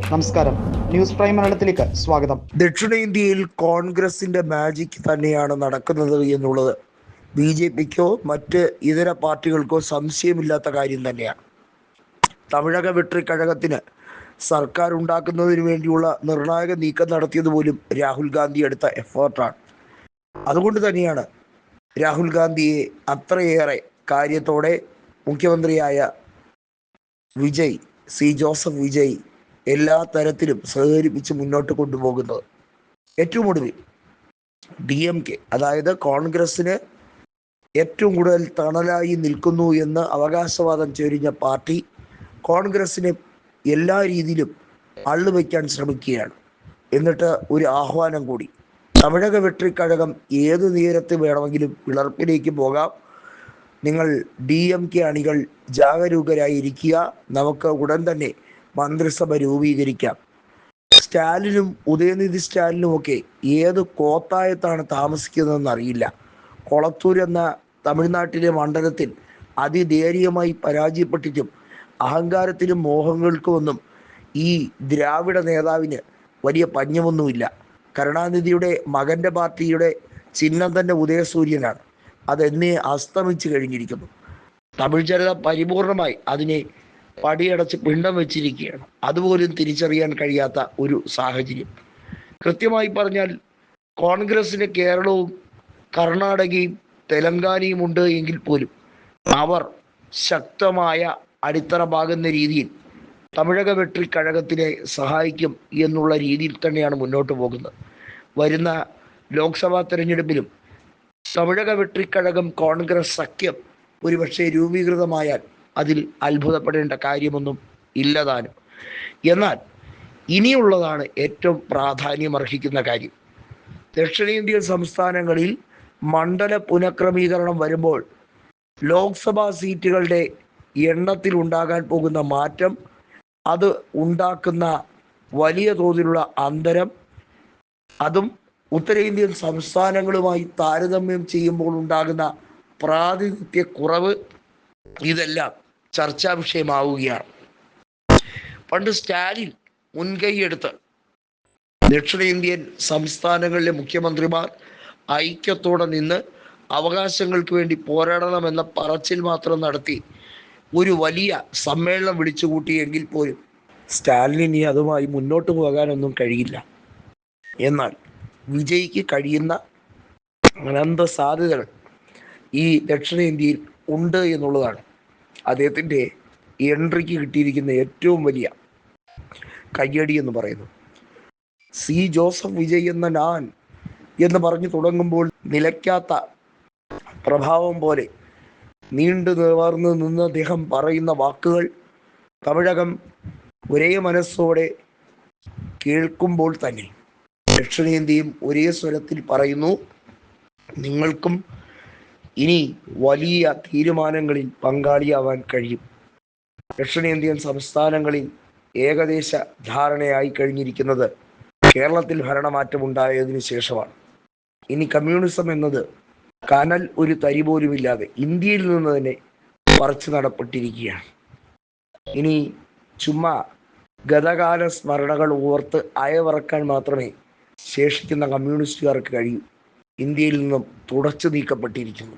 നമസ്കാരം, news prime മലയാളത്തിലേക്ക് സ്വാഗതം. ദക്ഷിണേന്ത്യയിൽ കോൺഗ്രസിന്റെ മാജിക് തന്നെയാണ് നടക്കുന്നത് എന്നുള്ളത് BJPക്കോ മറ്റ് ഇതര പാർട്ടികൾക്കോ സംശയമില്ലാത്ത കാര്യം തന്നെയാണ്. തമിഴക വെട്രിക്കഴകത്തിന് സർക്കാർ ഉണ്ടാക്കുന്നതിന് വേണ്ടിയുള്ള നിർണായക നീക്കം നടത്തിയത് പോലും രാഹുൽ ഗാന്ധി എടുത്ത എഫേർട്ടാണ്. അതുകൊണ്ട് തന്നെയാണ് രാഹുൽ ഗാന്ധിയെ അത്രയേറെ കാര്യത്തോടെ മുഖ്യമന്ത്രിയായ ജോസഫ് വിജയ് എല്ലാ തരത്തിലും സഹകരിപ്പിച്ച് മുന്നോട്ട് കൊണ്ടുപോകുന്നത്. ഏറ്റവും ഒടുവിൽ DMK, അതായത് കോൺഗ്രസിന് ഏറ്റവും കൂടുതൽ തണലായി നിൽക്കുന്നു എന്ന് അവകാശവാദം ചൊരിഞ്ഞ പാർട്ടി, കോൺഗ്രസിനെ എല്ലാ രീതിയിലും അള്ളുവയ്ക്കാൻ ശ്രമിക്കുകയാണ്. എന്നിട്ട് ഒരു ആഹ്വാനം കൂടി: തമിഴക വെട്രിക്കഴകം ഏതു നേരത്ത് വേണമെങ്കിലും പിളർപ്പിലേക്ക് പോകാം, നിങ്ങൾ DMK അണികൾ ജാഗരൂകരായിരിക്കുക, നമുക്ക് ഉടൻ തന്നെ മന്ത്രിസഭ രൂപീകരിക്കാം. സ്റ്റാലിനും ഉദയനിധി സ്റ്റാലിനുമൊക്കെ ഏത് കോത്തായത്താണ് താമസിക്കുന്നതെന്ന് അറിയില്ല. കൊളത്തൂർ എന്ന തമിഴ്നാട്ടിലെ മണ്ഡലത്തിൽ അതിദയനീയമായി പരാജയപ്പെട്ടിട്ടും അഹങ്കാരത്തിലും മോഹങ്ങൾക്കുമൊന്നും ഈ ദ്രാവിഡ നേതാവിന് വലിയ പഞ്ഞമൊന്നുമില്ല. കരുണാനിധിയുടെ മകൻ്റെ പാർട്ടിയുടെ ചിഹ്നം തന്നെ ഉദയസൂര്യനാണ്. അതെന്നേ അസ്തമിച്ച് കഴിഞ്ഞിരിക്കുന്നു. തമിഴ് ജനത പരിപൂർണമായി അതിനെ പടിയടച്ച് പിണ്ടം വെച്ചിരിക്കുകയാണ്. അതുപോലും തിരിച്ചറിയാൻ കഴിയാത്ത ഒരു സാഹചര്യം. കൃത്യമായി പറഞ്ഞാൽ കോൺഗ്രസിന് കേരളവും കർണാടകയും തെലങ്കാനയും ഉണ്ട് എങ്കിൽ പോലും അവർ ശക്തമായ അടിത്തറ പാകുന്ന രീതിയിൽ തമിഴക വെട്രിക്കഴകത്തിനെ സഹായിക്കും എന്നുള്ള രീതിയിൽ തന്നെയാണ് മുന്നോട്ട് പോകുന്നത്. വരുന്ന ലോക്സഭാ തെരഞ്ഞെടുപ്പിലും തമിഴക വെട്രിക്കഴകം കോൺഗ്രസ് സഖ്യം ഒരുപക്ഷെ രൂപീകൃതമായാൽ അതിൽ അത്ഭുതപ്പെടേണ്ട കാര്യമൊന്നും ഇല്ലതാനും. എന്നാൽ ഇനിയുള്ളതാണ് ഏറ്റവും പ്രാധാന്യമർഹിക്കുന്ന കാര്യം. ദക്ഷിണേന്ത്യൻ സംസ്ഥാനങ്ങളിൽ മണ്ഡല പുനഃക്രമീകരണം വരുമ്പോൾ ലോക്സഭാ സീറ്റുകളുടെ എണ്ണത്തിൽ ഉണ്ടാകാൻ പോകുന്ന മാറ്റം, അത് ഉണ്ടാക്കുന്ന വലിയ തോതിലുള്ള അന്തരം, അതും ഉത്തരേന്ത്യൻ സംസ്ഥാനങ്ങളുമായി താരതമ്യം ചെയ്യുമ്പോൾ ഉണ്ടാകുന്ന പ്രാതിനിധ്യക്കുറവ്, ഇതെല്ലാം ചർച്ചാ വിഷയമാവുകയാണ്. പണ്ട് സ്റ്റാലിൻ മുൻകൈയെടുത്ത് ദക്ഷിണേന്ത്യൻ സംസ്ഥാനങ്ങളിലെ മുഖ്യമന്ത്രിമാർ ഐക്യത്തോടെ നിന്ന് അവകാശങ്ങൾക്ക് വേണ്ടി പോരാടണമെന്ന പറച്ചിൽ മാത്രം നടത്തി ഒരു വലിയ സമ്മേളനം വിളിച്ചുകൂട്ടിയെങ്കിൽ പോലും സ്റ്റാലിന് അതുമായി മുന്നോട്ട് പോകാനൊന്നും കഴിയില്ല. എന്നാൽ വിജയ്ക്ക് കഴിയുന്ന അനന്ത സാധ്യതകൾ ഈ ദക്ഷിണേന്ത്യയിൽ ഉണ്ട് എന്നുള്ളതാണ് അദ്ദേഹത്തിൻ്റെ എൻട്രിക്ക് കിട്ടിയിരിക്കുന്ന ഏറ്റവും വലിയ കയ്യടി എന്ന് പറയുന്നത്. ജോസഫ് വിജയ് എന്ന ഞാൻ എന്ന് പറഞ്ഞു തുടങ്ങുമ്പോൾ നിലയ്ക്കാത്ത പ്രഭാവം പോലെ നീണ്ടു നിവർന്ന് നിന്ന് അദ്ദേഹം പറയുന്ന വാക്കുകൾ തമിഴകം ഒരേ മനസ്സോടെ കേൾക്കുമ്പോൾ തന്നെ ദക്ഷിണേന്ത്യയും ഒരേ സ്വരത്തിൽ പറയുന്നു, നിങ്ങൾക്കും ഇനി വലിയ തീരുമാനങ്ങളിൽ പങ്കാളിയാവാൻ കഴിയും. ദക്ഷിണേന്ത്യൻ സംസ്ഥാനങ്ങളിൽ ഏകദേശ ധാരണയായി കഴിഞ്ഞിരിക്കുന്നത് കേരളത്തിൽ ഭരണമാറ്റം ഉണ്ടായതിനു ശേഷമാണ്. ഇനി കമ്മ്യൂണിസം എന്നത് കനൽ ഒരു തരി പോലുമില്ലാതെ ഇന്ത്യയിൽ നിന്ന് തന്നെ പറിച്ചു നടപ്പെട്ടിരിക്കുകയാണ്. ഇനി ചുമ്മാ ഗതകാല സ്മരണകൾ ഓർത്ത് അയവിറക്കാൻ മാത്രമേ ശേഷിക്കുന്ന കമ്മ്യൂണിസ്റ്റുകാർക്ക് കഴിയൂ. ഇന്ത്യയിൽ നിന്നും തുടച്ചു നീക്കപ്പെട്ടിരിക്കുന്നു.